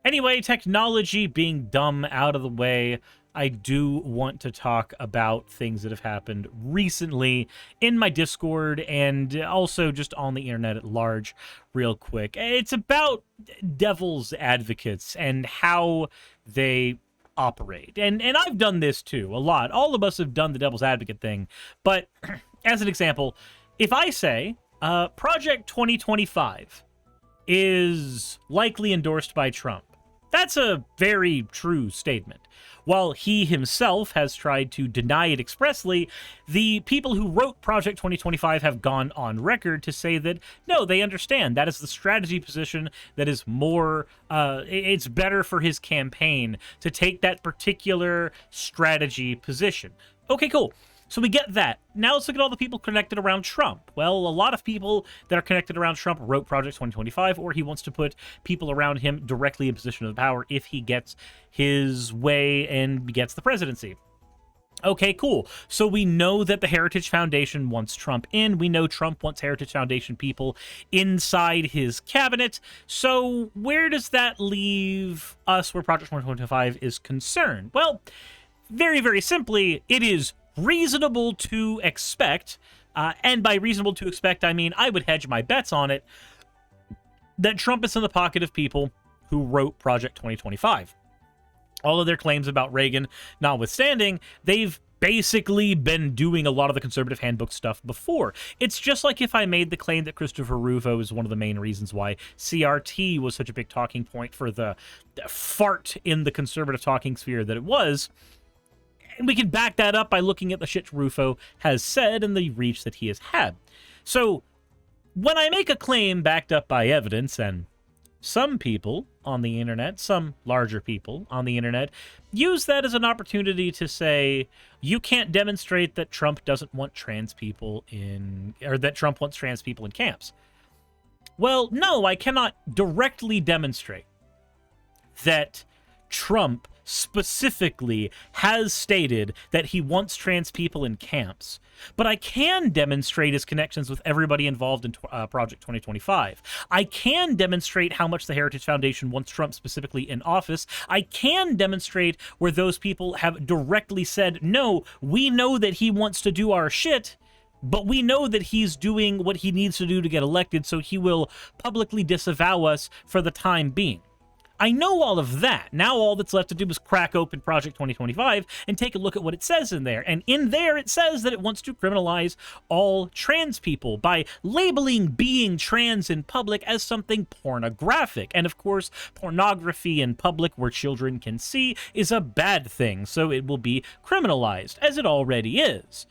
Anyway, technology being dumb out of the way, I do want to talk about things that have happened recently in my Discord and also just on the internet at large real quick. It's about devil's advocates and how they operate. And I've done this too, a lot. All of us have done the devil's advocate thing. But as an example, if I say Project 2025 is likely endorsed by Trump, that's a very true statement. While he himself has tried to deny it expressly, the people who wrote Project 2025 have gone on record to say that, no, they understand. That is the strategy position that is more, it's better for his campaign to take that particular strategy position. Okay, cool. So we get that. Now let's look at all the people connected around Trump. Well, a lot of people that are connected around Trump wrote Project 2025, or he wants to put people around him directly in position of power if he gets his way and gets the presidency. Okay, cool. So we know that the Heritage Foundation wants Trump in. We know Trump wants Heritage Foundation people inside his cabinet. So where does that leave us where Project 2025 is concerned? Well, very, very simply, it is reasonable to expect, and by reasonable to expect, I mean I would hedge my bets on it, that Trump is in the pocket of people who wrote Project 2025. All of their claims about Reagan notwithstanding, they've basically been doing a lot of the conservative handbook stuff before. It's just like if I made the claim that Christopher Rufo is one of the main reasons why CRT was such a big talking point for the fart in the conservative talking sphere that it was. And we can back that up by looking at the shit Rufo has said and the reach that he has had. So when I make a claim backed up by evidence, and some people on the internet, some larger people on the internet, use that as an opportunity to say, you can't demonstrate that Trump doesn't want trans people in, or that Trump wants trans people in camps. Well, no, I cannot directly demonstrate that Trump specifically has stated that he wants trans people in camps, but I can demonstrate his connections with everybody involved in Project 2025. I can demonstrate how much the Heritage Foundation wants Trump specifically in office. I can demonstrate where those people have directly said, no, we know that he wants to do our shit, but we know that he's doing what he needs to do to get elected, so he will publicly disavow us for the time being. I know all of that. Now all that's left to do is crack open Project 2025 and take a look at what it says in there. And in there it says that it wants to criminalize all trans people by labeling being trans in public as something pornographic. And of course, pornography in public where children can see is a bad thing, so it will be criminalized, as it already is.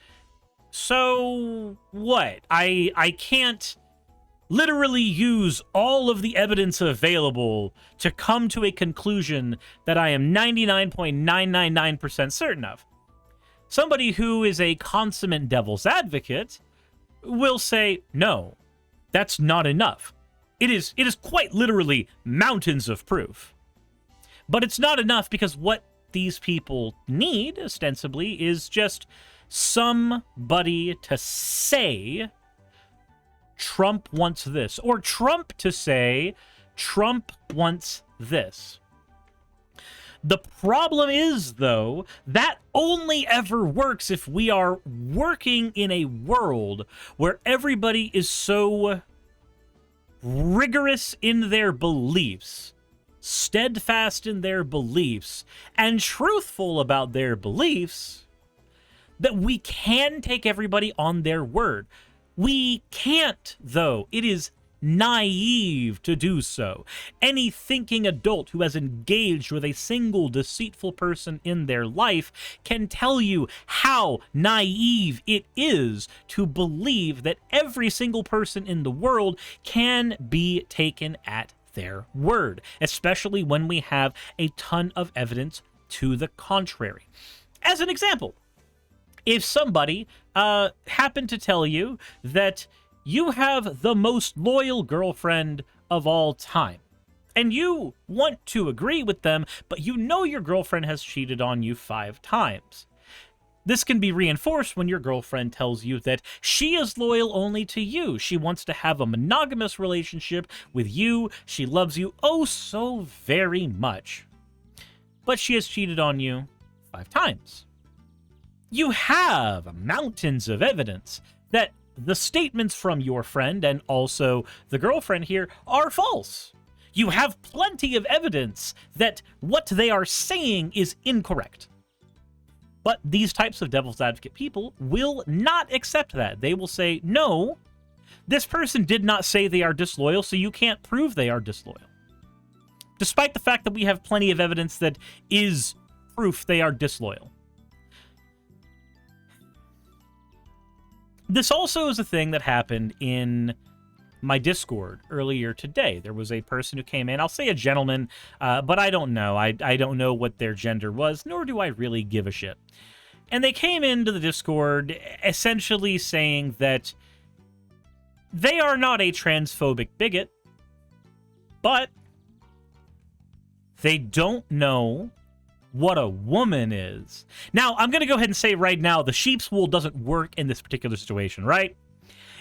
So what? I can't literally use all of the evidence available to come to a conclusion that I am 99.999% certain of. Somebody who is a consummate devil's advocate will say, no, that's not enough. It is quite literally mountains of proof. But it's not enough because what these people need, ostensibly, is just somebody to say Trump wants this, or Trump to say Trump wants this. The problem is, though, that only ever works if we are working in a world where everybody is so rigorous in their beliefs, steadfast in their beliefs, and truthful about their beliefs, that we can take everybody on their word. We can't, though. It is naive to do so. Any thinking adult who has engaged with a single deceitful person in their life can tell you how naive it is to believe that every single person in the world can be taken at their word, especially when we have a ton of evidence to the contrary. As an example, if somebody happened to tell you that you have the most loyal girlfriend of all time, and you want to agree with them, but you know your girlfriend has cheated on you 5 times, This can be reinforced when your girlfriend tells you that she is loyal only to you. She wants to have a monogamous relationship with you. She loves you oh so very much. But she has cheated on you 5 times. You have mountains of evidence that the statements from your friend and also the girlfriend here are false. You have plenty of evidence that what they are saying is incorrect. But these types of devil's advocate people will not accept that. They will say, no, this person did not say they are disloyal, so you can't prove they are disloyal. Despite the fact that we have plenty of evidence that is proof they are disloyal. This also is a thing that happened in my Discord earlier today. There was a person who came in, I'll say a gentleman, but I don't know. I don't know what their gender was, nor do I really give a shit. And they came into the Discord essentially saying that they are not a transphobic bigot, but they don't know what a woman is. Now, I'm going to go ahead and say right now, the sheep's wool doesn't work in this particular situation, right?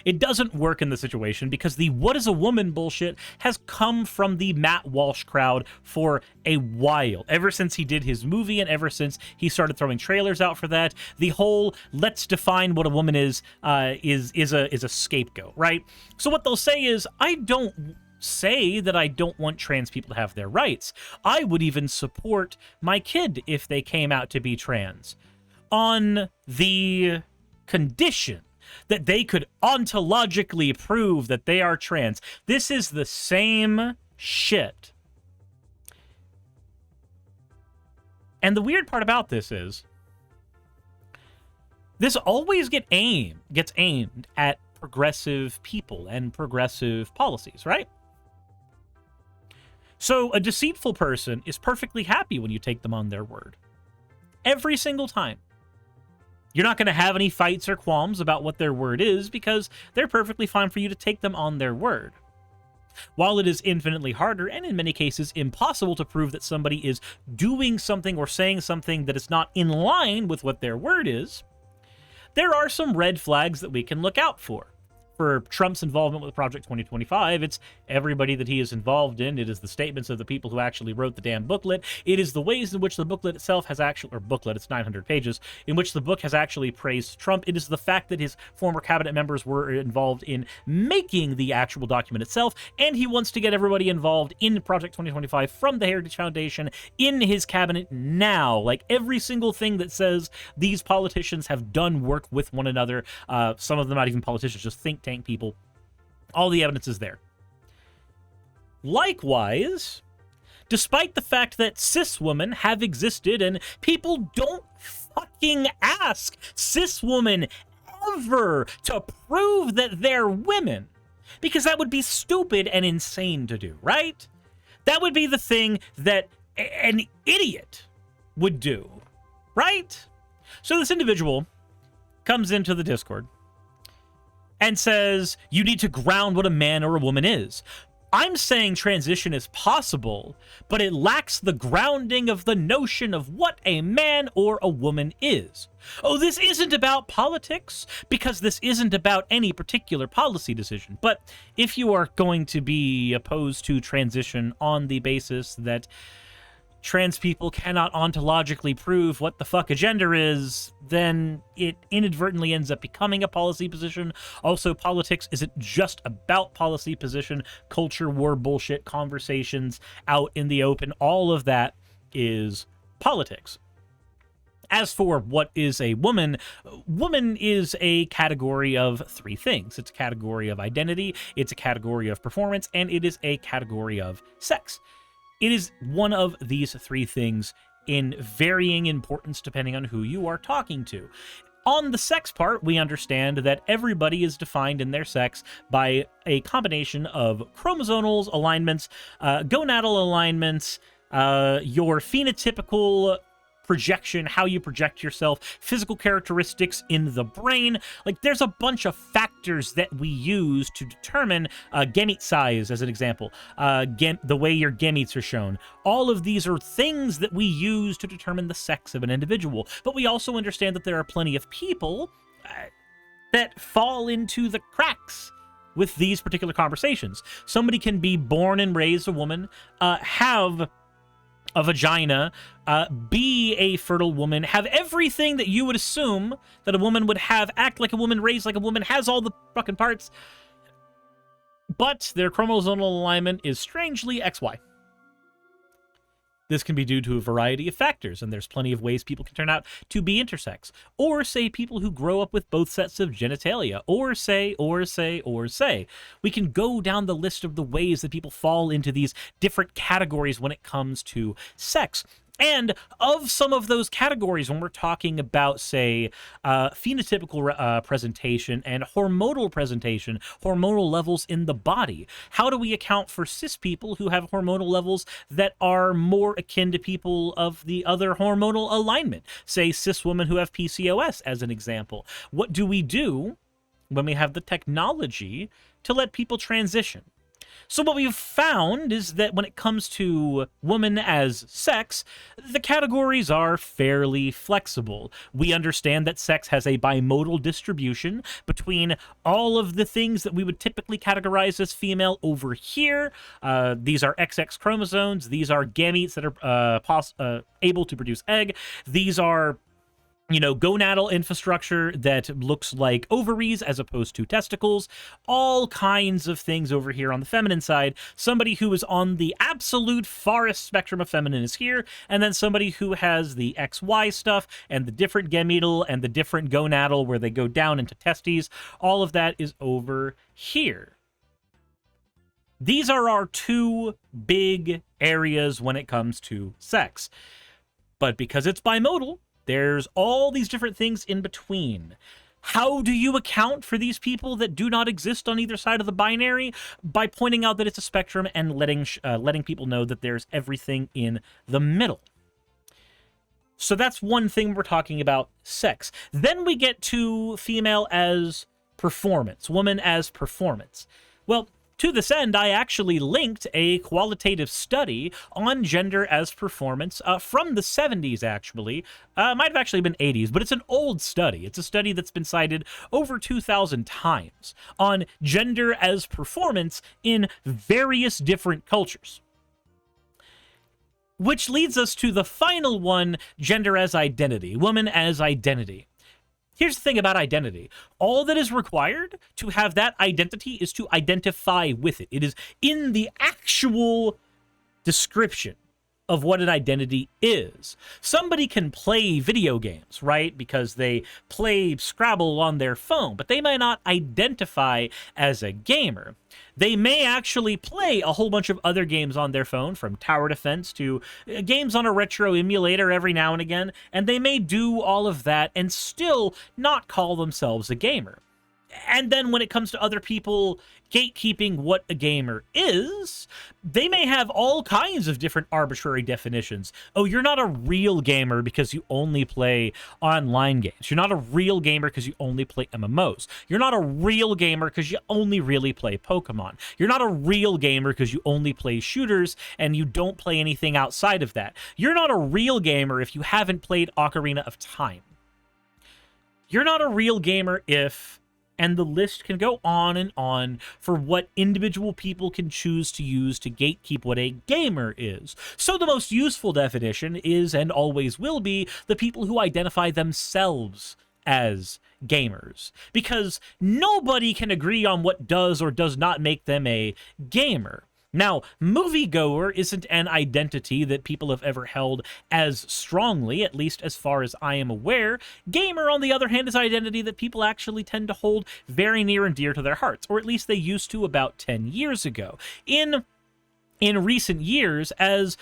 It doesn't work in the situation because the what is a woman bullshit has come from the Matt Walsh crowd for a while. Ever since he did his movie and ever since he started throwing trailers out for that, the whole let's define what a woman is a scapegoat, right? So what they'll say is, I don't say that I don't want trans people to have their rights. I would even support my kid if they came out to be trans on the condition that they could ontologically prove that they are trans. This is the same shit. And the weird part about this is, this always gets aimed at progressive people and progressive policies, right? So a deceitful person is perfectly happy when you take them on their word. Every single time. You're not going to have any fights or qualms about what their word is because they're perfectly fine for you to take them on their word. While it is infinitely harder and in many cases impossible to prove that somebody is doing something or saying something that is not in line with what their word is, there are some red flags that we can look out for. For Trump's involvement with Project 2025, it's everybody that he is involved in. It is the statements of the people who actually wrote the damn booklet. It is the ways in which the booklet itself has actually, or booklet, it's 900 pages, in which the book has actually praised Trump. It is the fact that his former cabinet members were involved in making the actual document itself, and he wants to get everybody involved in Project 2025 from the Heritage Foundation in his cabinet now. Like every single thing that says these politicians have done work with one another, some of them not even politicians, just think tank people. All the evidence is there. Likewise, despite the fact that cis women have existed and people don't fucking ask cis women ever to prove that they're women, because that would be stupid and insane to do, right? That would be the thing that an idiot would do, right? So this individual comes into the Discord and says, you need to ground what a man or a woman is. I'm saying transition is possible, but it lacks the grounding of the notion of what a man or a woman is. Oh, this isn't about politics, because this isn't about any particular policy decision. But if you are going to be opposed to transition on the basis that trans people cannot ontologically prove what the fuck a gender is, then it inadvertently ends up becoming a policy position. Also, politics isn't just about policy position. Culture war bullshit, conversations out in the open, all of that is politics. As for what is a woman, woman is a category of 3 things. It's a category of identity, it's a category of performance, and it is a category of sex. It is one of these 3 things in varying importance depending on who you are talking to. On the sex part, we understand that everybody is defined in their sex by a combination of chromosomal alignments, gonadal alignments, your phenotypical projection, how you project yourself, physical characteristics in the brain. Like, there's a bunch of factors that we use to determine gamete size, as an example, the way your gametes are shown. All of these are things that we use to determine the sex of an individual. But we also understand that there are plenty of people that fall into the cracks with these particular conversations. Somebody can be born and raised a woman, have a vagina, be a fertile woman, have everything that you would assume that a woman would have, act like a woman, raised like a woman, has all the fucking parts, but their chromosomal alignment is strangely XY. This can be due to a variety of factors, and there's plenty of ways people can turn out to be intersex. Or say people who grow up with both sets of genitalia. Or say. We can go down the list of the ways that people fall into these different categories when it comes to sex. And of some of those categories, when we're talking about, say, phenotypical presentation and hormonal presentation, hormonal levels in the body, how do we account for cis people who have hormonal levels that are more akin to people of the other hormonal alignment? Say, cis women who have PCOS, as an example. What do we do when we have the technology to let people transition? So what we've found is that when it comes to woman as sex, the categories are fairly flexible. We understand that sex has a bimodal distribution between all of the things that we would typically categorize as female over here. These are XX chromosomes. These are gametes that are able to produce egg. These are gonadal infrastructure that looks like ovaries as opposed to testicles, all kinds of things over here on the feminine side. Somebody who is on the absolute farthest spectrum of feminine is here, and then somebody who has the XY stuff and the different gametal and the different gonadal where they go down into testes, all of that is over here. These are our two big areas when it comes to sex. But because it's bimodal, there's all these different things in between. How do you account for these people that do not exist on either side of the binary? By pointing out that it's a spectrum and letting people know that there's everything in the middle. So that's one thing we're talking about sex. Then we get to female as performance, woman as performance. Well, to this end, I actually linked a qualitative study on gender as performance from the 70s, actually. Might have actually been 80s, but it's an old study. It's a study that's been cited over 2,000 times on gender as performance in various different cultures. Which leads us to the final one, gender as identity, woman as identity. Here's the thing about identity. All that is required to have that identity is to identify with it. It is in the actual description of what an identity is. Somebody can play video games, right? Because they play Scrabble on their phone, but they may not identify as a gamer. They may actually play a whole bunch of other games on their phone, from tower defense to games on a retro emulator every now and again, and they may do all of that and still not call themselves a gamer. And then when it comes to other people gatekeeping what a gamer is, they may have all kinds of different arbitrary definitions. Oh, you're not a real gamer because you only play online games. You're not a real gamer because you only play MMOs. You're not a real gamer because you only really play Pokemon. You're not a real gamer because you only play shooters and you don't play anything outside of that. You're not a real gamer if you haven't played Ocarina of Time. You're not a real gamer if... And the list can go on and on for what individual people can choose to use to gatekeep what a gamer is. So the most useful definition is, and always will be, the people who identify themselves as gamers. Because nobody can agree on what does or does not make them a gamer. Now, moviegoer isn't an identity that people have ever held as strongly, at least as far as I am aware. Gamer, on the other hand, is an identity that people actually tend to hold very near and dear to their hearts, or at least they used to about 10 years ago. In recent years, as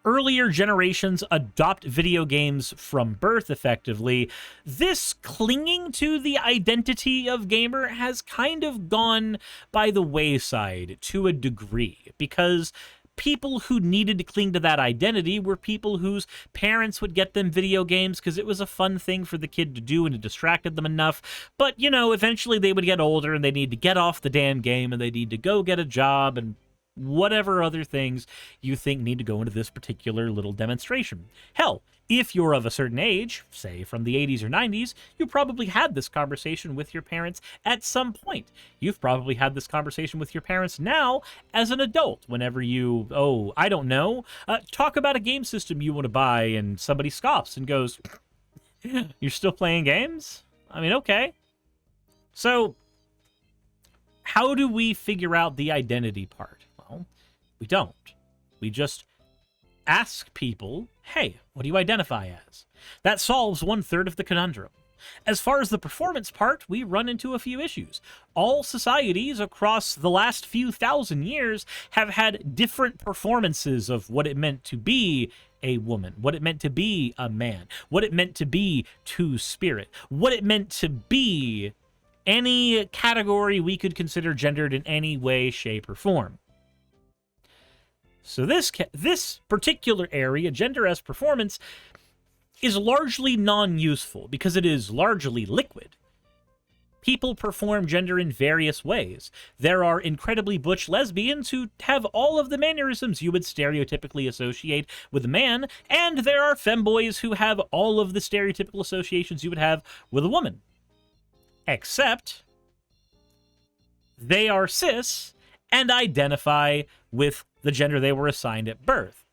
earlier generations adopt video games from birth effectively, this clinging to the identity of gamer has kind of gone by the wayside to a degree, because people who needed to cling to that identity were people whose parents would get them video games because it was a fun thing for the kid to do and it distracted them enough. But, you know, eventually they would get older and they need to get off the damn game and they need to go get a job and whatever other things you think need to go into this particular little demonstration. Hell, if you're of a certain age, say from the 80s or 90s, you probably had this conversation with your parents at some point. You've probably had this conversation with your parents now as an adult whenever you, I don't know, talk about a game system you want to buy and somebody scoffs and goes, "You're still playing games? I mean, okay." So, how do we figure out the identity part? Well, we don't. We just ask people, hey, what do you identify as? That solves 1/3 of the conundrum. As far as the performance part, we run into a few issues. All societies across the last few thousand years have had different performances of what it meant to be a woman, what it meant to be a man, what it meant to be two-spirit, what it meant to be any category we could consider gendered in any way, shape, or form. So this particular area, gender as performance, is largely non-useful because it is largely liquid. People perform gender in various ways. There are incredibly butch lesbians who have all of the mannerisms you would stereotypically associate with a man, and there are femboys who have all of the stereotypical associations you would have with a woman. Except they are cis and identify with the gender they were assigned at birth.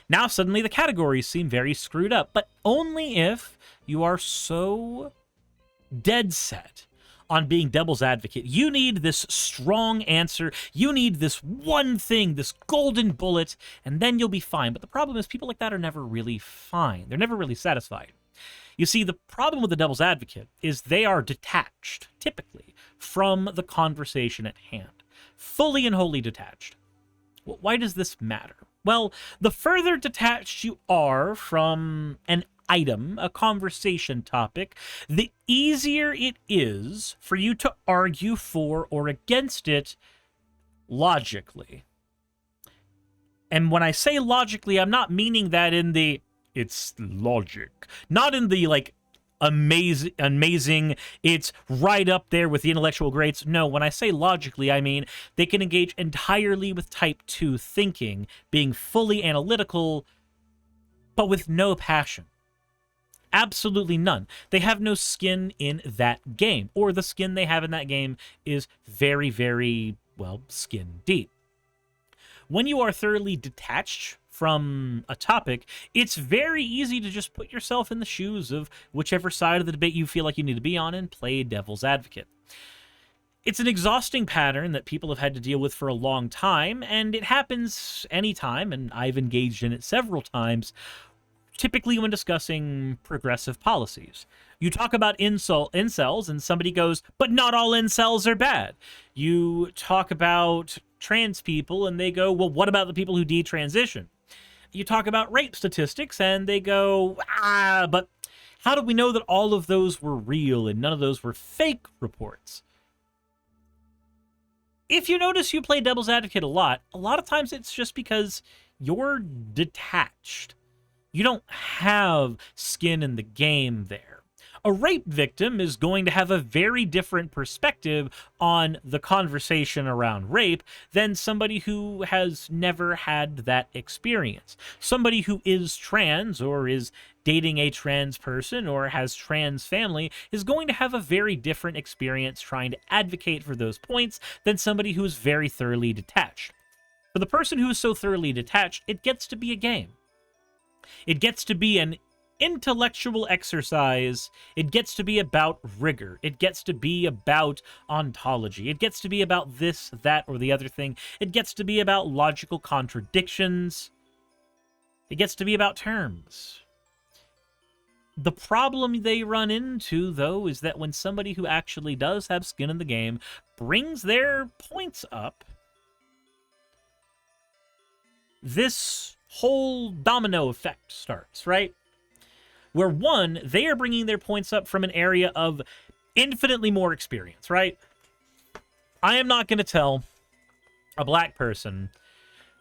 Now suddenly the categories seem very screwed up, but only if you are so dead set on being devil's advocate. You need this strong answer. You need this one thing, this golden bullet, and then you'll be fine. But the problem is people like that are never really fine. They're never really satisfied. You see, the problem with the devil's advocate is they are detached, typically, from the conversation at hand. Fully and wholly detached. Well, why does this matter? Well, the further detached you are from an item, a conversation topic, the easier it is for you to argue for or against it logically. And when I say logically, I'm not meaning that in the it's logic. Not in the, like, amazing, it's right up there with the intellectual greats. No, when I say logically, I mean they can engage entirely with type 2 thinking, being fully analytical, but with no passion. Absolutely none. They have no skin in that game, or the skin they have in that game is very, very, well, skin deep. When you are thoroughly detached from a topic, it's very easy to just put yourself in the shoes of whichever side of the debate you feel like you need to be on and play devil's advocate. It's an exhausting pattern that people have had to deal with for a long time, and it happens anytime, and I've engaged in it several times, typically when discussing progressive policies. You talk about incels, and somebody goes, but not all incels are bad. You talk about trans people, and they go, well, what about the people who detransition? You talk about rape statistics, and they go, but how do we know that all of those were real and none of those were fake reports? If you notice you play devil's advocate a lot of times it's just because you're detached. You don't have skin in the game there. A rape victim is going to have a very different perspective on the conversation around rape than somebody who has never had that experience. Somebody who is trans or is dating a trans person or has trans family is going to have a very different experience trying to advocate for those points than somebody who is very thoroughly detached. For the person who is so thoroughly detached, it gets to be a game. It gets to be an intellectual exercise. It gets to be about rigor. It gets to be about ontology. It gets to be about this, that, or the other thing. It gets to be about logical contradictions. It gets to be about terms. The problem they run into, though, is that when somebody who actually does have skin in the game brings their points up, this whole domino effect starts, right? Where one, they are bringing their points up from an area of infinitely more experience, right? I am not going to tell a black person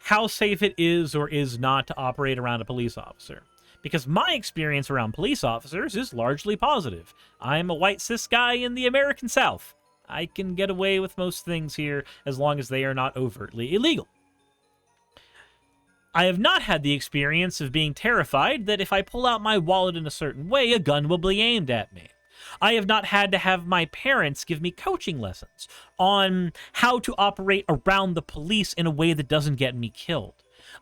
how safe it is or is not to operate around a police officer. Because my experience around police officers is largely positive. I'm a white cis guy in the American South. I can get away with most things here as long as they are not overtly illegal. I have not had the experience of being terrified that if I pull out my wallet in a certain way, a gun will be aimed at me. I have not had to have my parents give me coaching lessons on how to operate around the police in a way that doesn't get me killed.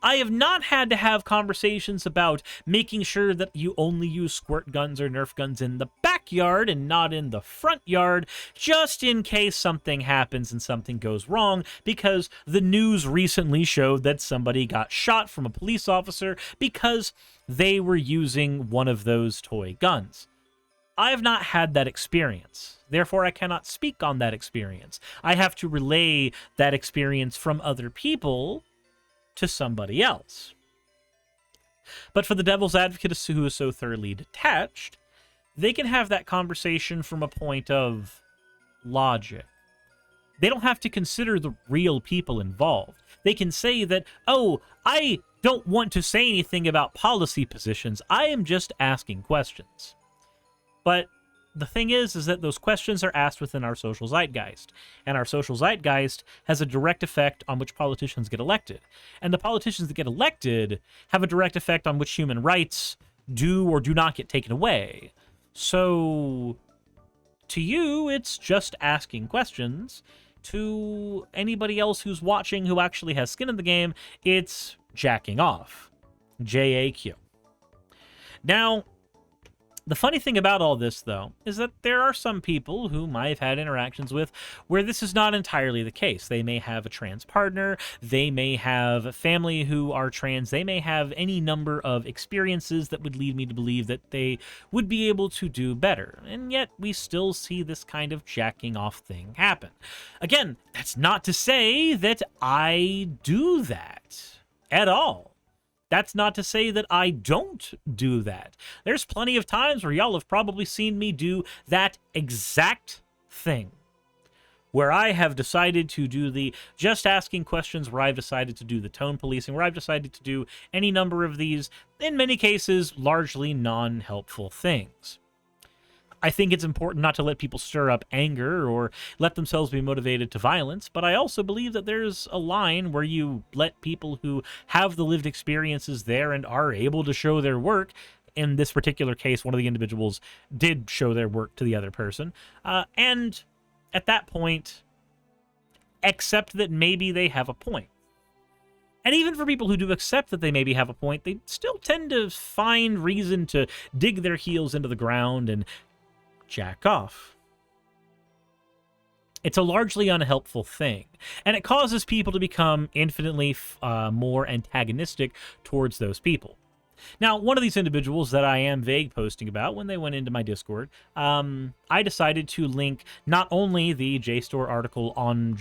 I have not had to have conversations about making sure that you only use squirt guns or Nerf guns in the backyard and not in the front yard, just in case something happens and something goes wrong, because the news recently showed that somebody got shot from a police officer because they were using one of those toy guns. I have not had that experience. Therefore, I cannot speak on that experience. I have to relay that experience from other people to somebody else. But for the devil's advocate who is so thoroughly detached, they can have that conversation from a point of logic. They don't have to consider the real people involved. They can say that, oh, I don't want to say anything about policy positions. I am just asking questions. But the thing is that those questions are asked within our social zeitgeist, and our social zeitgeist has a direct effect on which politicians get elected. And the politicians that get elected have a direct effect on which human rights do or do not get taken away. So, to you, it's just asking questions. To anybody else who's watching who actually has skin in the game, it's jacking off. JAQ. Now, the funny thing about all this, though, is that there are some people whom I've had interactions with where this is not entirely the case. They may have a trans partner, they may have a family who are trans, they may have any number of experiences that would lead me to believe that they would be able to do better. And yet, we still see this kind of jacking off thing happen. Again, that's not to say that I do that at all. That's not to say that I don't do that. There's plenty of times where y'all have probably seen me do that exact thing, where I have decided to do the just asking questions, where I've decided to do the tone policing, where I've decided to do any number of these, in many cases, largely non-helpful things. I think it's important not to let people stir up anger or let themselves be motivated to violence, but I also believe that there's a line where you let people who have the lived experiences there and are able to show their work. In this particular case, one of the individuals did show their work to the other person, and at that point, accept that maybe they have a point. And even for people who do accept that they maybe have a point, they still tend to find reason to dig their heels into the ground and jack off. It's a largely unhelpful thing, and it causes people to become infinitely more antagonistic towards those people. Now, one of these individuals that I am vague posting about, when they went into my Discord, I decided to link not only the JSTOR article on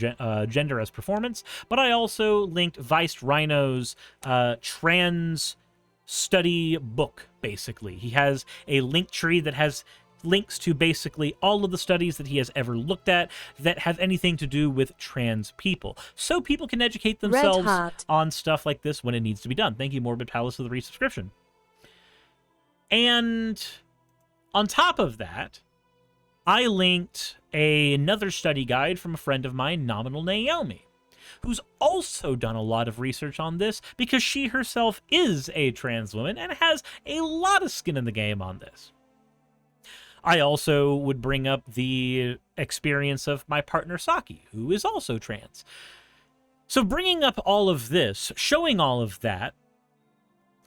gender as performance, but I also linked Vice Rhino's trans study book, basically. He has a link tree that has links to basically all of the studies that he has ever looked at that have anything to do with trans people, so people can educate themselves on stuff like this when it needs to be done. Thank you, Morbid Palace, for the resubscription. And on top of that, I linked another study guide from a friend of mine, Nominal Naomi, who's also done a lot of research on this because she herself is a trans woman and has a lot of skin in the game on this. I also would bring up the experience of my partner Saki, who is also trans. So bringing up all of this, showing all of that,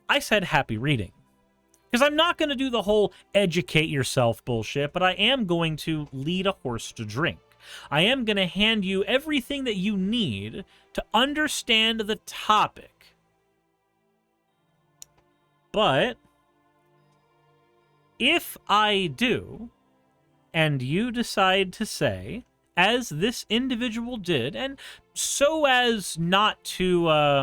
I said happy reading. Because I'm not going to do the whole educate yourself bullshit, but I am going to lead a horse to drink. I am going to hand you everything that you need to understand the topic. But if I do, and you decide to say, as this individual did, and so as not to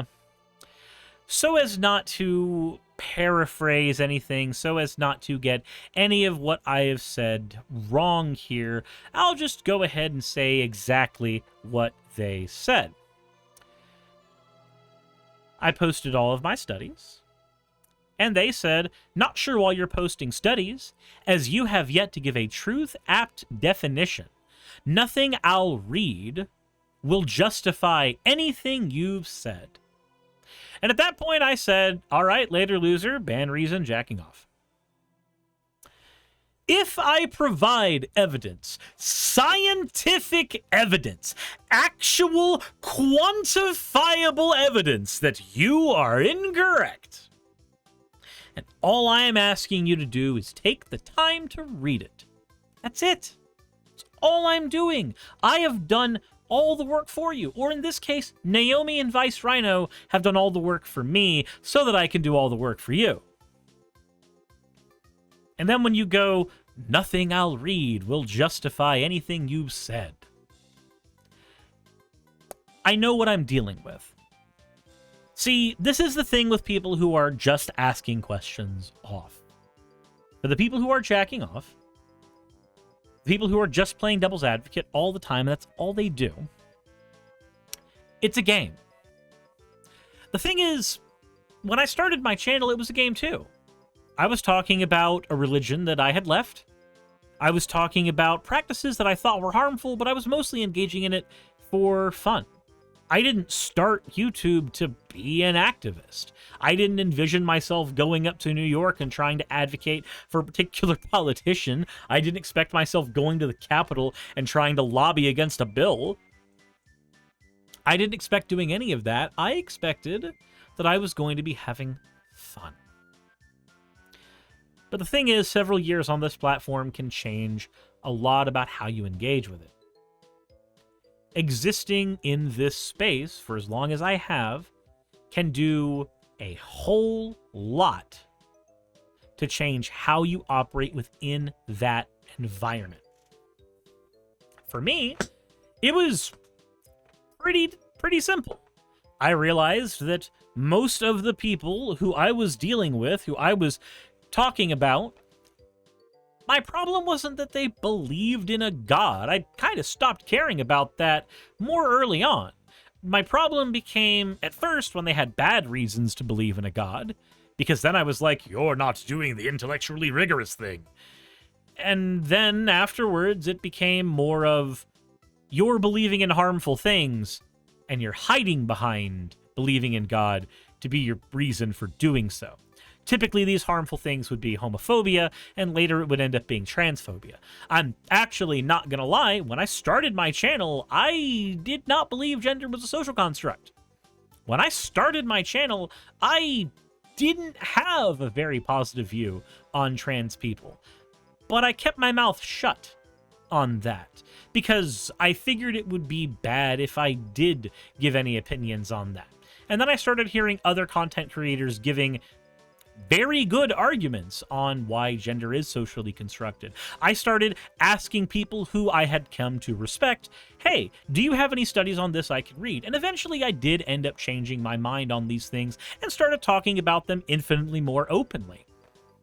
paraphrase anything, so as not to get any of what I have said wrong here, I'll just go ahead and say exactly what they said. I posted all of my studies. And they said, not sure why you're posting studies, as you have yet to give a truth apt definition. Nothing I'll read will justify anything you've said. And at that point I said, all right, later loser, ban reason, jacking off. If I provide evidence, scientific evidence, actual quantifiable evidence that you are incorrect, and all I am asking you to do is take the time to read it. That's it. That's all I'm doing. I have done all the work for you. Or in this case, Naomi and Vice Rhino have done all the work for me so that I can do all the work for you. And then when you go, nothing I'll read will justify anything you've said, I know what I'm dealing with. See, this is the thing with people who are just asking questions off. For the people who are jacking off, the people who are just playing devil's advocate all the time, and that's all they do, it's a game. The thing is, when I started my channel, it was a game too. I was talking about a religion that I had left. I was talking about practices that I thought were harmful, but I was mostly engaging in it for fun. I didn't start YouTube to be an activist. I didn't envision myself going up to New York and trying to advocate for a particular politician. I didn't expect myself going to the Capitol and trying to lobby against a bill. I didn't expect doing any of that. I expected that I was going to be having fun. But the thing is, several years on this platform can change a lot about how you engage with it. Existing in this space for as long as I have can do a whole lot to change how you operate within that environment. For me, it was pretty simple. I realized that most of the people who I was dealing with, who I was talking about, my problem wasn't that they believed in a god. I kind of stopped caring about that more early on. My problem became, at first, when they had bad reasons to believe in a god, because then I was like, you're not doing the intellectually rigorous thing. And then afterwards, it became more of, you're believing in harmful things, and you're hiding behind believing in God to be your reason for doing so. Typically, these harmful things would be homophobia, and later it would end up being transphobia. I'm actually not gonna lie, when I started my channel, I did not believe gender was a social construct. When I started my channel, I didn't have a very positive view on trans people. But I kept my mouth shut on that, because I figured it would be bad if I did give any opinions on that. And then I started hearing other content creators giving very good arguments on why gender is socially constructed. I started asking people who I had come to respect, hey, do you have any studies on this I could read? And eventually I did end up changing my mind on these things and started talking about them infinitely more openly.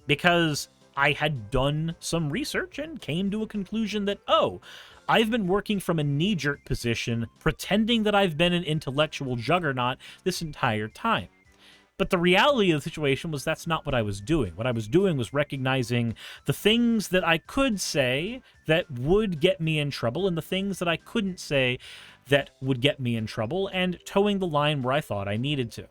Because I had done some research and came to a conclusion that, oh, I've been working from a knee-jerk position, pretending that I've been an intellectual juggernaut this entire time. But the reality of the situation was that's not what I was doing. What I was doing was recognizing the things that I could say that would get me in trouble and the things that I couldn't say that would get me in trouble, and towing the line where I thought I needed to.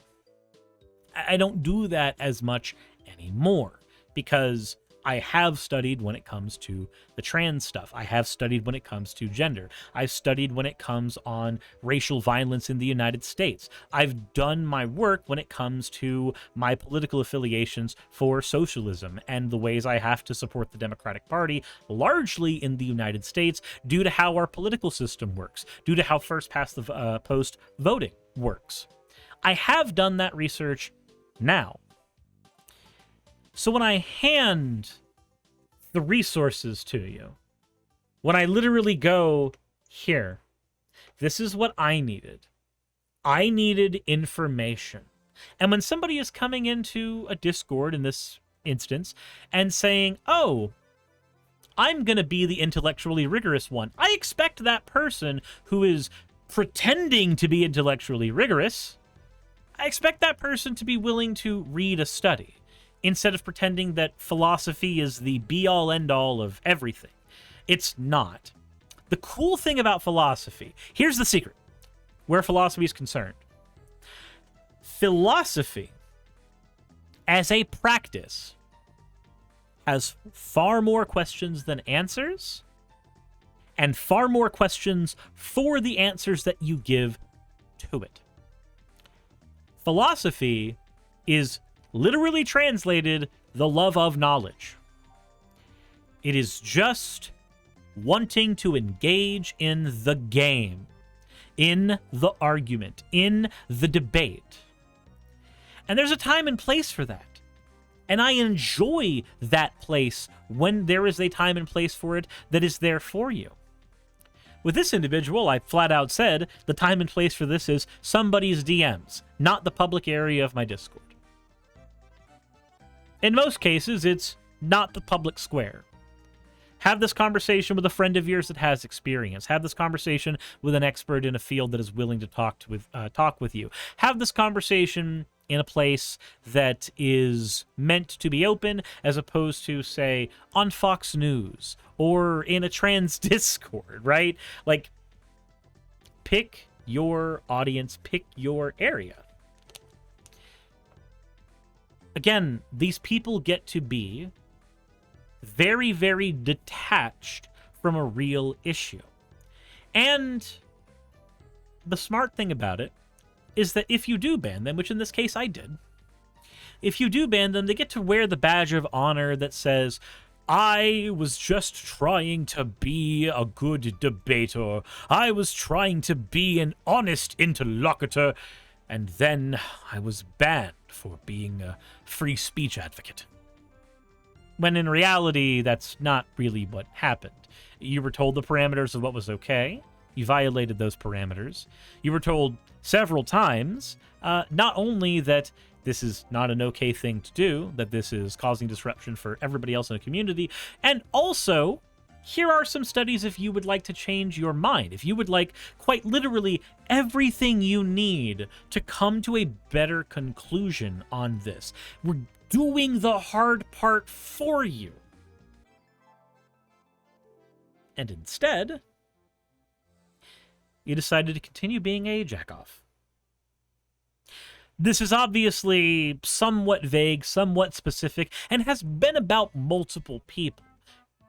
I don't do that as much anymore because I have studied when it comes to the trans stuff. I have studied when it comes to gender. I've studied when it comes on racial violence in the United States. I've done my work when it comes to my political affiliations for socialism and the ways I have to support the Democratic Party, largely in the United States, due to how our political system works, due to how first past the post voting works. I have done that research now. So when I hand the resources to you, when I literally go, here, this is what I needed. I needed information. And when somebody is coming into a Discord in this instance and saying, oh, I'm going to be the intellectually rigorous one, I expect that person who is pretending to be intellectually rigorous I expect that person to be willing to read a study instead of pretending that philosophy is the be-all, end-all of everything. It's not. The cool thing about philosophy, here's the secret, where philosophy is concerned. Philosophy, as a practice, has far more questions than answers, and far more questions for the answers that you give to it. Philosophy is literally translated the love of knowledge. It is just wanting to engage in the game, in the argument, in the debate. And there's a time and place for that. And I enjoy that place when there is a time and place for it that is there for you. With this individual, I flat out said the time and place for this is somebody's DMs, not the public area of my Discord. In most cases, it's not the public square. Have this conversation with a friend of yours that has experience. Have this conversation with an expert in a field that is willing to talk with you. Have this conversation in a place that is meant to be open, as opposed to, say, on Fox News or in a trans Discord, right? Like, pick your audience, pick your area. Again, these people get to be very, very detached from a real issue. And the smart thing about it is that if you do ban them, which in this case I did, if you do ban them, they get to wear the badge of honor that says, I was just trying to be a good debater. I was trying to be an honest interlocutor. And then I was banned for being a free speech advocate. When in reality, that's not really what happened. You were told the parameters of what was okay. You violated those parameters. You were told several times, not only that this is not an okay thing to do, that this is causing disruption for everybody else in the community, and also, here are some studies if you would like to change your mind, if you would like quite literally everything you need to come to a better conclusion on this. We're doing the hard part for you. And instead, you decided to continue being a jack-off. This is obviously somewhat vague, somewhat specific, and has been about multiple people.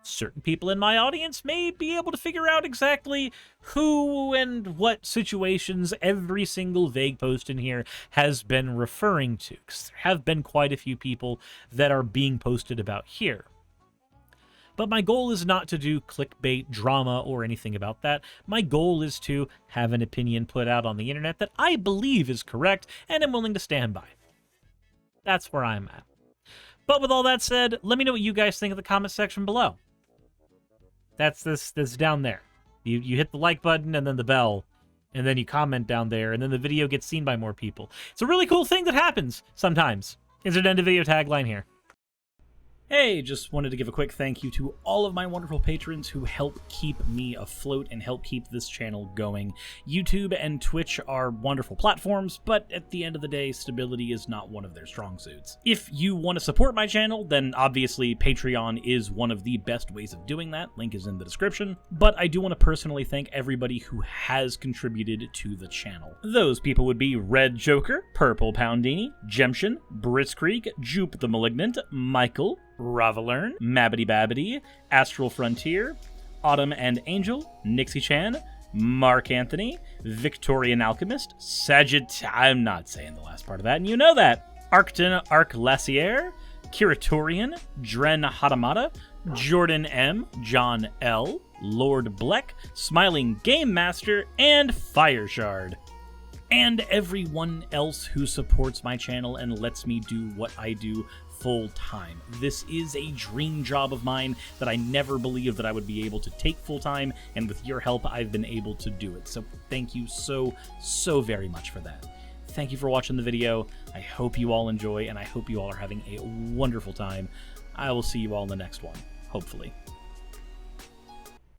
Certain people in my audience may be able to figure out exactly who and what situations every single vague post in here has been referring to, because there have been quite a few people that are being posted about here. But my goal is not to do clickbait, drama, or anything about that. My goal is to have an opinion put out on the internet that I believe is correct and am willing to stand by. That's where I'm at. But with all that said, let me know what you guys think in the comment section below. That's down there. You hit the like button and then the bell, and then you comment down there, and then the video gets seen by more people. It's a really cool thing that happens sometimes. Insert end of video tagline here. Hey, just wanted to give a quick thank you to all of my wonderful patrons who help keep me afloat and help keep this channel going. YouTube and Twitch are wonderful platforms, but at the end of the day, stability is not one of their strong suits. If you want to support my channel, then obviously Patreon is one of the best ways of doing that. Link is in the description. But I do want to personally thank everybody who has contributed to the channel. Those people would be Red Joker, Purple Poundini, Jemshin, Britzkrieg, Jupe the Malignant, Michael, Ravalern, Mabbity Babbity, Astral Frontier, Autumn and Angel, Nixie Chan, Mark Anthony, Victorian Alchemist, I'm not saying the last part of that, and you know that, Arcton Arclacier, Kiratorian, Dren Hadamata, Jordan M, John L, Lord Bleck, Smiling Game Master, and Fireshard. And everyone else who supports my channel and lets me do what I do full time. This is a dream job of mine that I never believed that I would be able to take full time, and with your help, I've been able to do it. So thank you so very much for that. Thank you for watching the video. I hope you all enjoy, and I hope you all are having a wonderful time. I will see you all in the next one, hopefully.